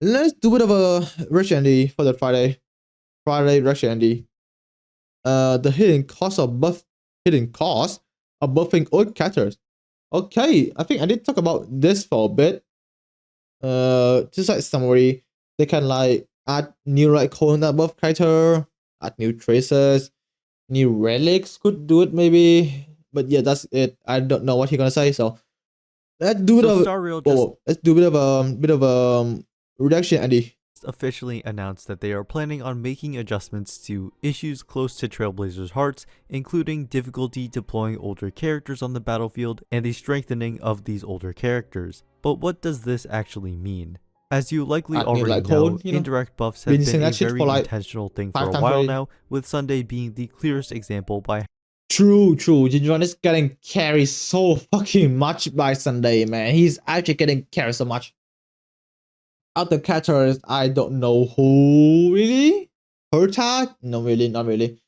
Let's do a bit of a Rush Andy for the Friday Rush Andy. The hidden cost of buffing old characters. Okay, I think I did talk about this for a bit. Just like summary, they can like add new like corner buff character, add new traces, new relics could do it maybe. But yeah, that's it. I don't know what you're gonna say, so let's do it So of starrail just let's do a bit of reduction, Andy. officially announced that they are planning on making adjustments to issues close to Trailblazers' hearts, including difficulty deploying older characters on the battlefield and the strengthening of these older characters. But what does this actually mean? As you likely Add new already like know, code, indirect buffs been have saying been a that shit very for like intentional thing for 5 a times while already. now, with Sunday being the clearest example by True. Jinjuan is getting carried so fucking much by Sunday, man. He's actually getting carried so much. Other characters, I don't know who really. Herta? No, really, not really.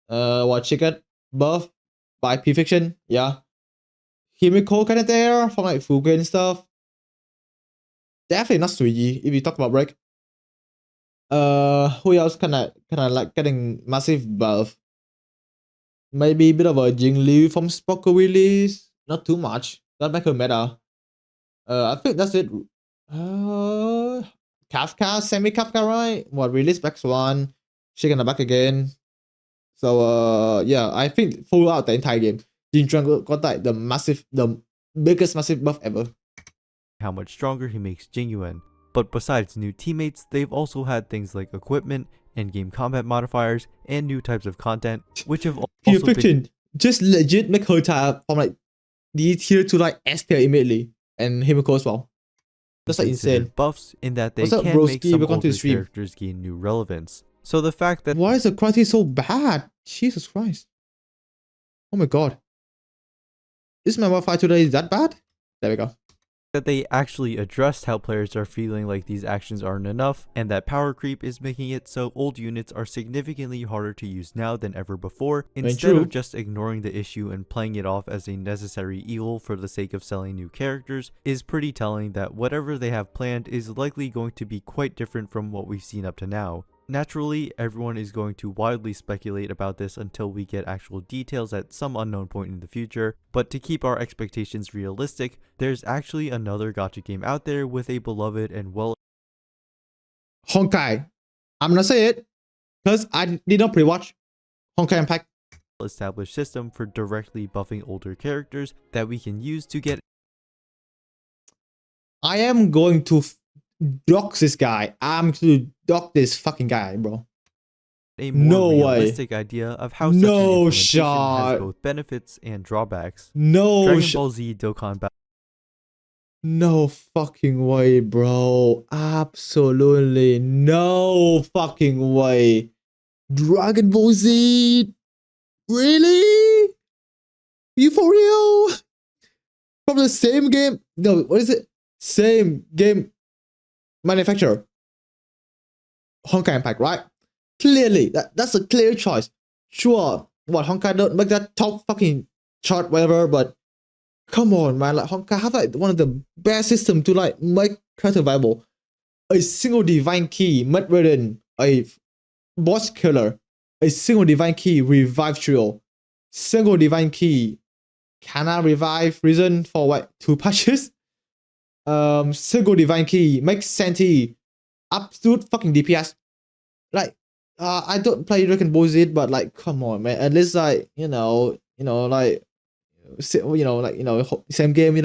What Chicken? Buff by P-Fiction? Yeah. Himiko kind of there from like Fuga and stuff. Definitely not Suiji if you talk about break. Who else kinda like getting massive buff? Maybe a bit of a Jingli from Spocker release. Not too much. Not make her meta. I think that's it. Kafka, semi Kafka, right? What release back one? She gonna back again. So yeah, I think throughout the entire game, Jinchuan got like the biggest massive buff ever. how much stronger he makes Jingyuan. But besides new teammates, they've also had things like equipment, in-game combat modifiers, and new types of content, which have also Fiction just legit make her from like D tier to like S tier immediately, and Himiko as well. That's like insane. buffs in that they What's up, can make broski? some Welcome to older the stream. characters gain new relevance. So the fact that why is the quality so bad? Jesus Christ! Oh my god! Is my Wi-Fi today that bad? There we go. that they actually addressed how players are feeling like these actions aren't enough, and that power creep is making it so old units are significantly harder to use now than ever before, instead of just ignoring the issue and playing it off as a necessary evil for the sake of selling new characters, is pretty telling that whatever they have planned is likely going to be quite different from what we've seen up to now. Naturally, everyone is going to wildly speculate about this until we get actual details at some unknown point in the future, but to keep our expectations realistic, there's actually another gacha game out there with a beloved and well Honkai. I'm gonna say it because I did not pre-watch Honkai Impact. established system for directly buffing older characters that we can use to get. I am going to dox this guy. I'm to dox this fucking guy, bro. A more realistic idea of how such an implementation has both benefits and drawbacks. Dragon Ball Z Dokkan Battle. No fucking way, bro. Absolutely no fucking way. Dragon Ball Z? Really? You for real? From the same game? No, what is it? Same game manufacturer. Honkai Impact, right? Clearly, that's a clear choice. Sure, what Honkai don't make that top fucking chart, whatever, but come on, man. Like Honkai have like one of the best system to like make character viable. A single divine key, mid ridden, a boss killer, a single divine key revive trio, single divine key Kana revive reason for what 2 patches. Single divine key make Senti absolute fucking DPS. Like I don't play Dragon Ball Z, but like come on, man. At least like like same game,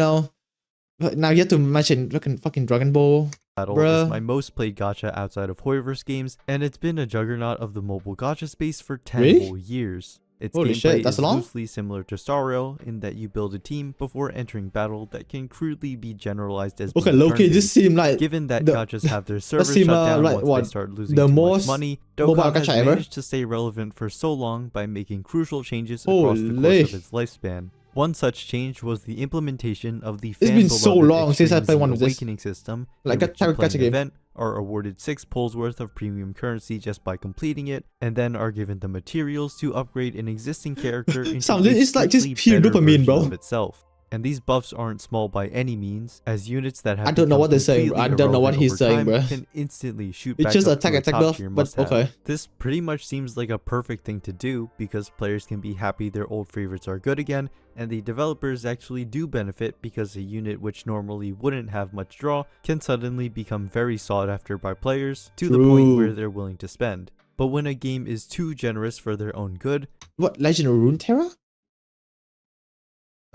But now you have to mention fucking Dragon Ball. Battle is my most played gacha outside of Hoyoverse games, and it's been a juggernaut of the mobile gacha space for 10 whole years. Its gameplay is loosely similar to starrail in that you build a team before entering battle that can crudely be generalized as being Loki just seem like given that gachas have their servers shut down once they start losing too much money, Dokkan has managed to stay relevant for so long by making crucial changes across the course of its lifespan. One such change was the implementation of the fan-beloved It's been so long since I played one of this awakening system, like a gacha event are awarded 6 pulls worth of premium currency just by completing it, and then are given the materials to upgrade an existing character into it's like just pure dopamine, bro. Of itself. And these buffs aren't small by any means, as units that have I don't know what they're saying. I don't know what he's saying, bro. can instantly shoot It's back just up to a attack top buff, tier but must-have. okay. This pretty much seems like a perfect thing to do because players can be happy their old favorites are good again, and the developers actually do benefit because a unit which normally wouldn't have much draw can suddenly become very sought after by players to the point where they're willing to spend. But when a game is too generous for their own good... What, Legend of Runeterra?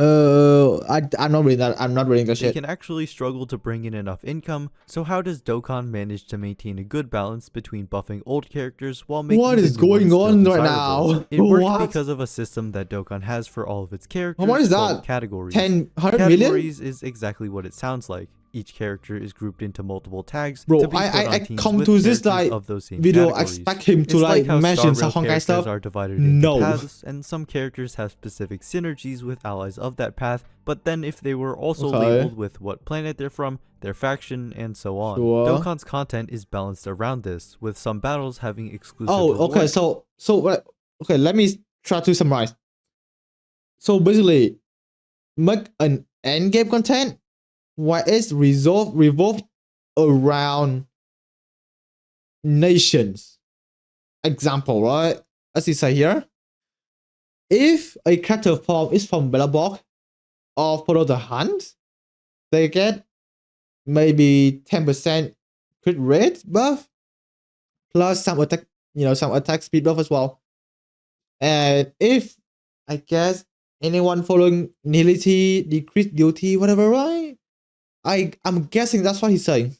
I'm not reading that. I'm not reading that shit. They can actually struggle to bring in enough income, so how does Dokkan manage to maintain a good balance between buffing old characters while making what is going on right now? It works because of a system that Dokkan has for all of its characters. How much is that? Categories. 100 categories million? is exactly what it sounds like. Each character is grouped into multiple tags. Bro, to be I come to this like of those same video, categories. expect him to It's like how mention Star some Rail Honkai stuff. are divided into paths, and some characters have specific synergies with allies of that path, but then if they were also labeled with what planet they're from, their faction, and so on. Dokkan's content is balanced around this, with some battles having exclusive okay, so okay, let me try to summarize. So basically, make an end game content where it's revolved around nations. Example, right? As you say here, if a character form is from Belobog or Follow the Hunt, they get maybe 10% crit rate buff plus some attack, some attack speed buff as well. And if I guess anyone following nihility, decreased duty, whatever, right? I'm guessing that's what he's saying.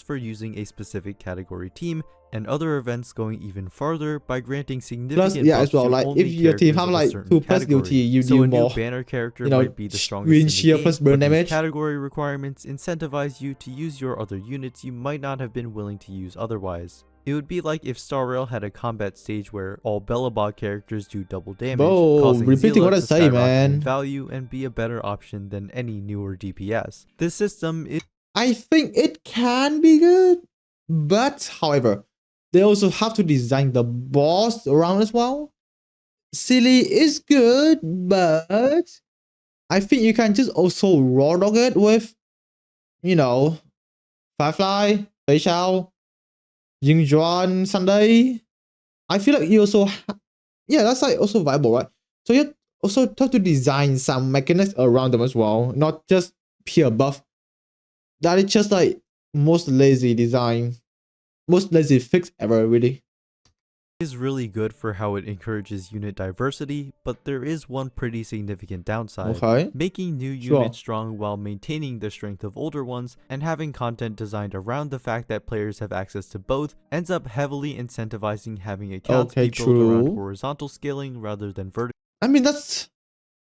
For using a specific category team, and other events going even farther by granting significant buffs as well, to like only if your team have like 2+ duty, you do more. So a new banner character might be the strongest in the game, plus burn but these damage. category requirements incentivize you to use your other units you might not have been willing to use otherwise. It would be like if starrail had a combat stage where all Belobog characters do double damage, causing repeating what I say, man. in value and be a better option than any newer DPS. This system is... I think it can be good, but however, they also have to design the boss around as well. Silly is good, but I think you can just also raw dog it with, Firefly, Fei Xiao, Yingjuan, Sunday. I feel like you also, that's like also viable, right? So you also have to design some mechanics around them as well, not just pure buff. That is just like most lazy design, most lazy fix ever, really. Is really good for how it encourages unit diversity, but there is one pretty significant downside. Making new units strong while maintaining the strength of older ones and having content designed around the fact that players have access to both ends up heavily incentivizing having accounts be built around horizontal scaling rather than vertical. I mean,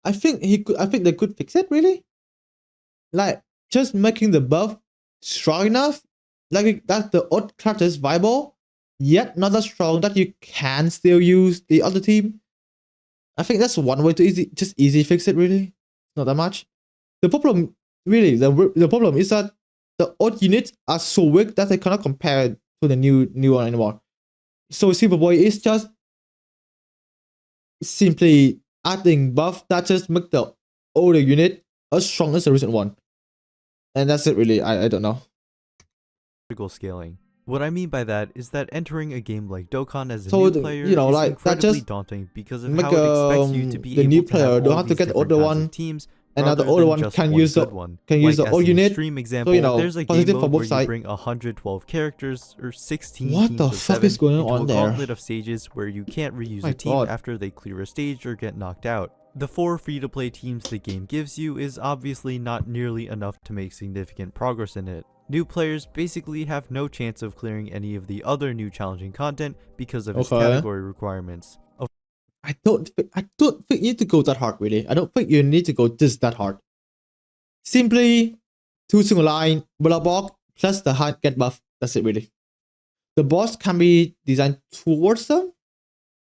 I think they could fix it, really. Like just making the buff strong enough, like that the odd character is viable, yet not that strong that you can still use the other team. I think that's one way to easy fix it, really. Not that much. The problem, really, the problem is that the odd units are so weak that they cannot compare to the new one anymore. So Silverboy is just simply adding buff that just make the older unit as strong as the recent one. And that's it, really. I don't know. Scaling. What I mean by that is that entering a game like Dokkan as a new player is incredibly daunting because of how it expects you to be able to have all these different kinds of teams, and now the older one can use the old unit. Extreme example, there's a game mode where you bring 112 characters or 16 what the fuck is going on there? A gauntlet of stages where you can't reuse a team after they clear a stage or get knocked out. The 4 free-to-play teams the game gives you is obviously not nearly enough to make significant progress in it. New players basically have no chance of clearing any of the other new challenging content because of its category requirements. I don't think you need to go that hard, really. I don't think you need to go just that hard. Simply 2 single line, Belobog plus the hunt get buff. That's it, really. The boss can be designed towards them.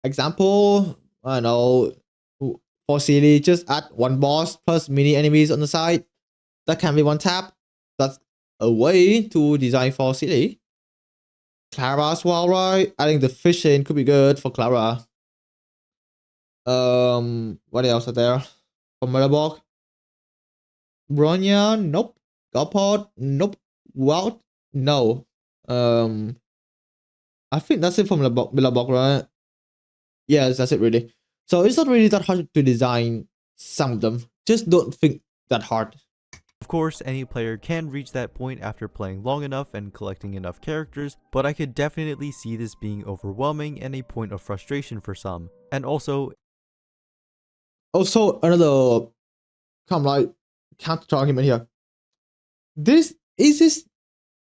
Example, I don't know, for silly, just add 1 boss plus mini enemies on the side. That can be 1 tap. That's a way to design for silly. Clara as well, right? Adding the fishing could be good for Clara. What else are there? For Belobog? Bronya, nope. Gopod, nope. Wild, no. I think that's it from Billabong, right? Yes, that's it really. So it's not really that hard to design some of them. Just don't think that hard. Of course, any player can reach that point after playing long enough and collecting enough characters, but I could definitely see this being overwhelming and a point of frustration for some. And also another counter argument here. This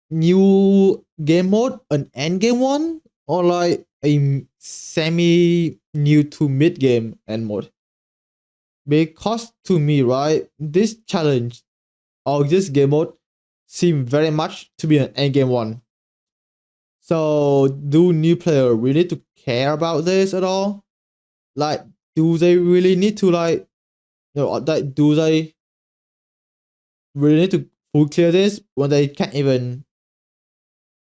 new game mode an end game one or like a semi new to mid game end mode? Because to me, right, this challenge or this game mode seem very much to be an end game one. So do new player really need to care about this at all? Like, do they really need to like, like, do they really need to full clear this when they can't even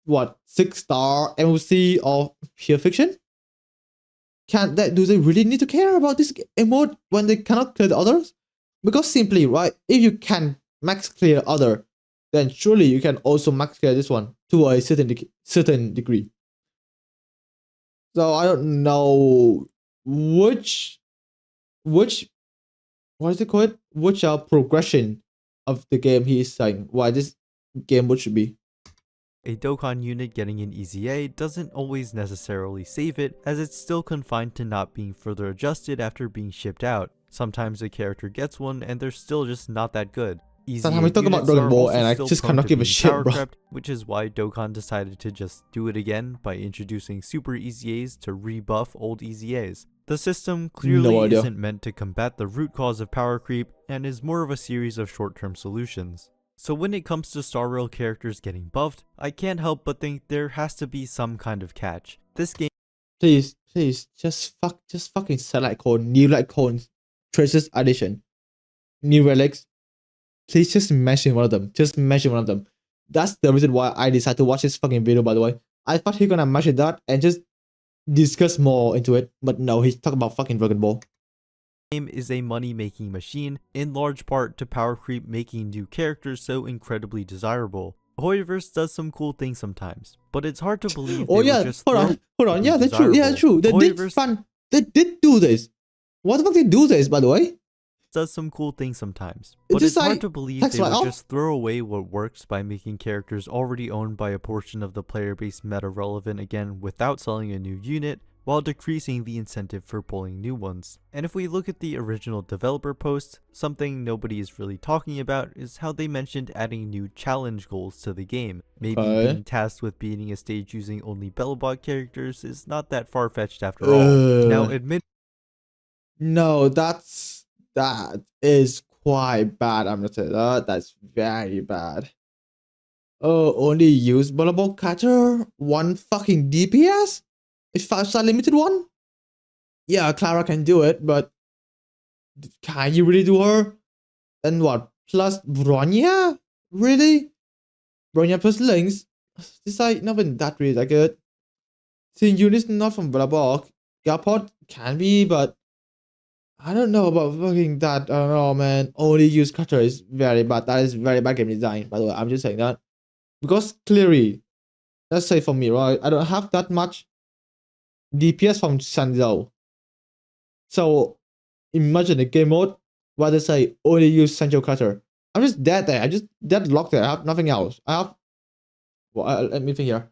6-star MOC or pure fiction? Can that do they really need to care about this emote when they cannot clear the others? Because simply, right, if you can max clear other, then surely you can also max clear this one to a certain degree. So I don't know which what is it called? Which progression of the game he is saying why this game would should be. a Dokkan unit getting an EZA doesn't always necessarily save it, as it's still confined to not being further adjusted after being shipped out. Sometimes a character gets one and they're still just not that good. Sometimes we talk about Dragon Ball and I just cannot give a shit, bro. Crept, which is why Dokkan decided to just do it again by introducing super EZAs to rebuff old EZAs. The system clearly isn't meant to combat the root cause of power creep and is more of a series of short-term solutions. So when it comes to starrail characters getting buffed, I can't help but think there has to be some kind of catch. This game— Please, just fucking select code, new light cones, traces addition, new relics. Please just mention one of them. Just mention one of them. That's the reason why I decided to watch this fucking video, by the way. I thought he gonna mention that and just discuss more into it, but no, he's talking about fucking Dragon Ball. Game is a money-making machine, in large part to power creep making new characters so incredibly desirable. Hoyoverse does some cool things sometimes, but it's hard to believe they were just hold on, yeah, that's true, yeah, true. They did do this. What the fuck did they do this, by the way? Does some cool things sometimes, but it's hard to believe they would just throw away what works by making characters already owned by a portion of the player base meta relevant again without selling a new unit, while decreasing the incentive for pulling new ones. And if we look at the original developer post, something nobody is really talking about is how they mentioned adding new challenge goals to the game. Maybe being tasked with beating a stage using only Bellbot characters is not that far-fetched after all. Now admit— no, that is quite bad, I'm gonna say that. That's very bad. Oh, only use Bellbot catcher? One fucking DPS? A 5-star limited one? Yeah, Clara can do it, but can you really do her? And what? Plus Bronya? Really? Bronya plus Lynx? This side not been that really that good. Seeing units not from Bellbot. Gapot can be, but I don't know about fucking that. I don't know, man. Only use cutter is very bad. That is very bad game design, by the way. I'm just saying that. Because clearly, let's say for me, right? I don't have that much DPS from Sanzhou. So imagine a game mode where they say only use Sancho cutter. I'm just dead there. I just dead locked there. I have nothing else. I have, well, let me think here.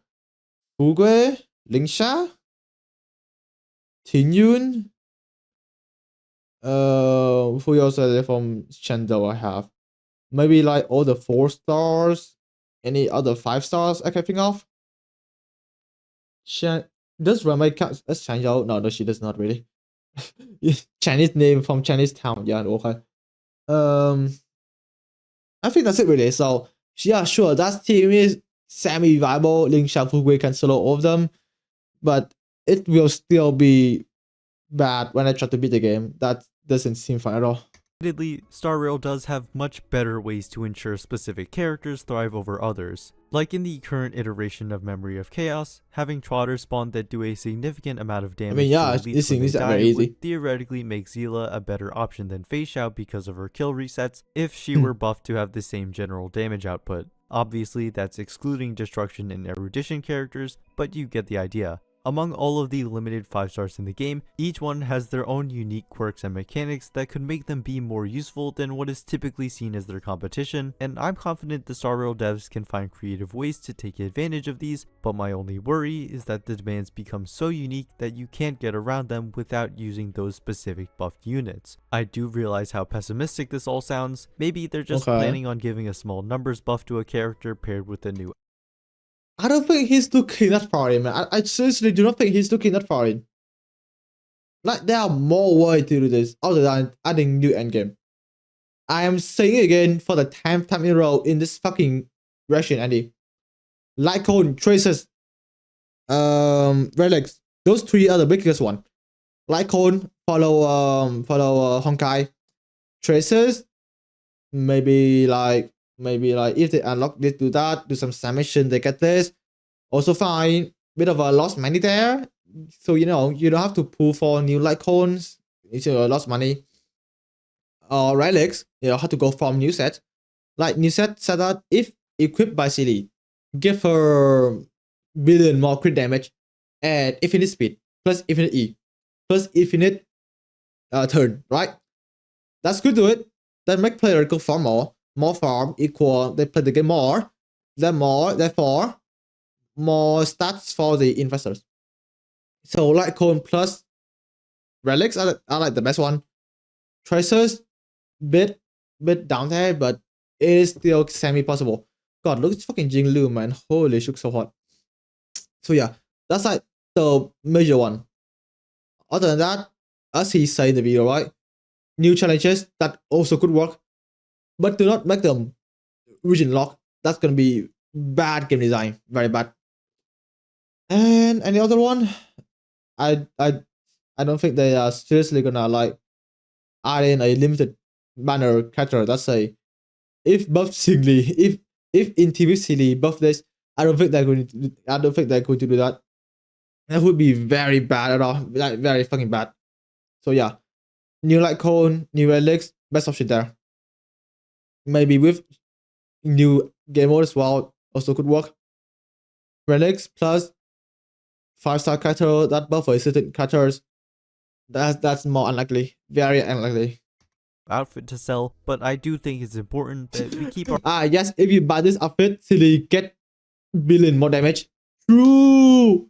Fugui, Lingsha, Tinyun. Who else are there from Shenzhou I have? Maybe like all the 4-stars. Any other 5-stars I can think of? Does Ramai count as Shenzhou? No, she does not really. Chinese name from Chinese town. Yeah, okay. I think that's it really. So yeah, sure, that team is semi-viable. Ling Xiaofugui can solo all of them, but it will still be bad when I try to beat the game. That doesn't seem fun at all. Admittedly, starrail does have much better ways to ensure specific characters thrive over others. Like in the current iteration of Memory of Chaos, having trotters spawn that do a significant amount of damage to yeah, elites this when thing they is die very easy. would theoretically make Zila a better option than Fei Xiao because of her kill resets if she were buffed to have the same general damage output. Obviously, that's excluding destruction and erudition characters, but you get the idea. Among all of the limited 5 stars in the game, each one has their own unique quirks and mechanics that could make them be more useful than what is typically seen as their competition, and I'm confident the starrail devs can find creative ways to take advantage of these, but my only worry is that the demands become so unique that you can't get around them without using those specific buffed units. I do realize how pessimistic this all sounds. Maybe they're just planning on giving a small numbers buff to a character paired with a new. I don't think he's looking that far in, man. I seriously do not think he's looking that far in. Like, there are more ways to do this other than adding new endgame. I am saying it again for the 10th time in a row in this fucking reaction, Andy. Lycone, Traces, Relics. Those 3 are the biggest one. Lycone, follow Honkai. Traces, maybe like if they unlock this, do that, do some submission, they get this. Also find bit of a lost money there. So you don't have to pull for new light cones. It's lost money. Relics, have to go from new set. Like new set said that if equipped by Silly, give her billion more crit damage and infinite speed plus infinite E plus infinite turn, right? That's good to it. That make player go farm more farm equal they play the game more, therefore more stats for the investors. So Litecoin plus Relics are like the best one. Tracers bit down there, but it is still semi possible. God, look at fucking Jinglu, man. Holy shit, so hot. So yeah, that's like the major one. Other than that, as he said in the video, right? New challenges that also could work, but do not make them region lock. That's gonna be bad game design, very bad. And any other one? I don't think they are seriously gonna like add in a limited banner character. That's a if buff singly, if in TV silly buff this, I don't think they're going to do that. That would be very bad at all. Like very fucking bad. So yeah. New light cone, new relics, best option there. Maybe with new game mode as well, also could work. Relics plus 5-star character that buff for certain characters. That's more unlikely. Very unlikely. Outfit to sell, but I do think it's important that we keep our yes, if you buy this outfit, silly get billion more damage. True.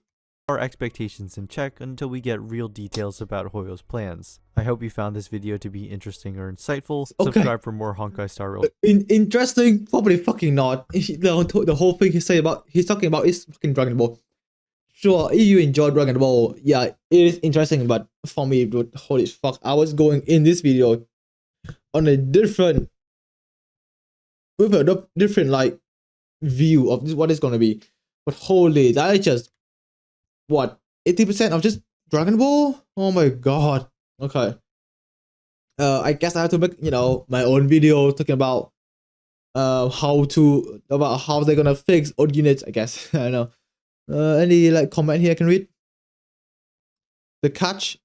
Our expectations in check until we get real details about Hoyo's plans. I hope you found this video to be interesting or insightful. Okay. Subscribe for more Honkai starrail. Interesting? Probably fucking not. The whole thing he's talking about is fucking Dragon Ball. Sure, if you enjoy Dragon Ball, yeah, it is interesting, but for me, dude, holy fuck, I was going in this video on a different like view of this, what it's gonna be. But holy, that is just what 80% of just Dragon Ball? Oh my god. Okay. I guess I have to make my own video talking about how they're gonna fix old units, I guess. I don't know. Any like comment here I can read? The catch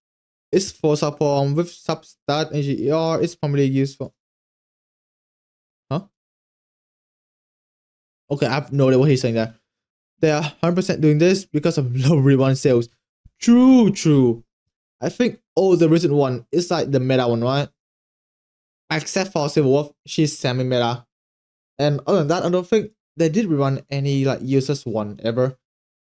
is for support with substat NGER. It's probably used for. Huh? Okay, I have no idea what he's saying there. They are 100% doing this because of low rerun sales. True. I think the recent one is like the meta one, right? Except for Silver Wolf, she's semi-meta. And other than that, I don't think they did rerun any like users one ever.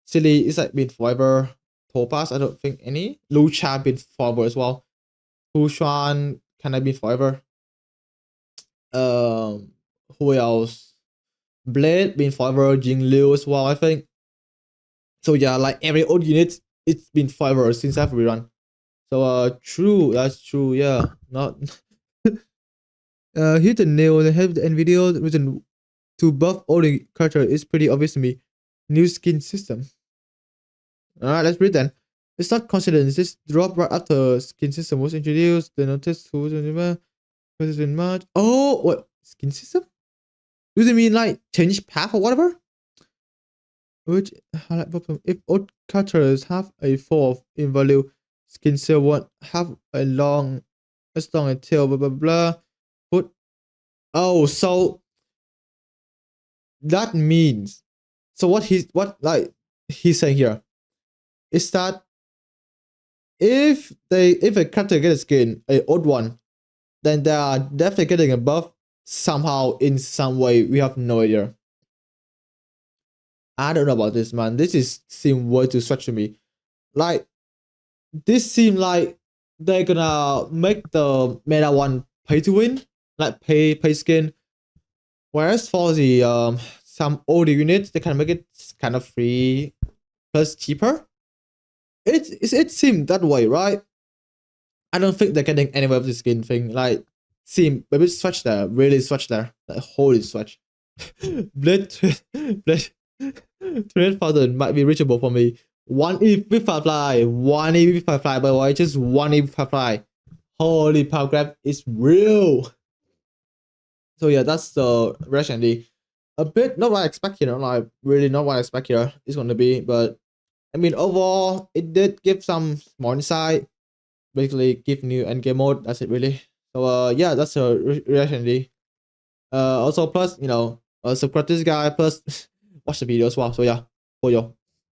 Silly is like been forever. Topaz, I don't think any. Lucha been forever as well. Hushuan can I be forever. Who else? Blade been forever. Jing Liu as well, I think. So yeah, like every old unit, it's been forever since I've rerun. So true, that's true. Yeah, not. Hit the nail on the head. The NVIDIA reason to buff all the character is pretty obvious to me. New skin system. Alright, let's read then. It's not coincidence. This drop right after skin system was introduced. The notice who's Because in much. Oh, what skin system? Does it mean like change path or whatever? Which highlight bottom? If all characters have a 4 in value, skin cell won't have a long tail. Blah blah blah. But oh, so that means what he's saying here is that if a character gets a skin, a odd one, then they are definitely getting a buff somehow in some way. We have no idea. I don't know about this, man. This is seem way too stretch to me. Like this seem like they're gonna make the meta one pay to win, like pay skin. Whereas for the some older units, they can make it kind of free plus cheaper. It seemed that way, right? I don't think they're getting anywhere with the skin thing. Like, seem maybe switch there, really switch there. Like, holy switch. Blade 20,000 might be reachable for me. 1 EP with Firefly, 1 EP with Firefly, by the way, just 1 EP with Firefly. Holy power grab is real. So yeah, that's the reaction. A bit not what I expect here, like really not what I expect here it's gonna be, but I mean overall it did give some more insight, basically give new endgame mode. That's it really. So yeah, that's a reaction. Also plus subscribe to this guy, plus watch the video as well. So yeah, for you.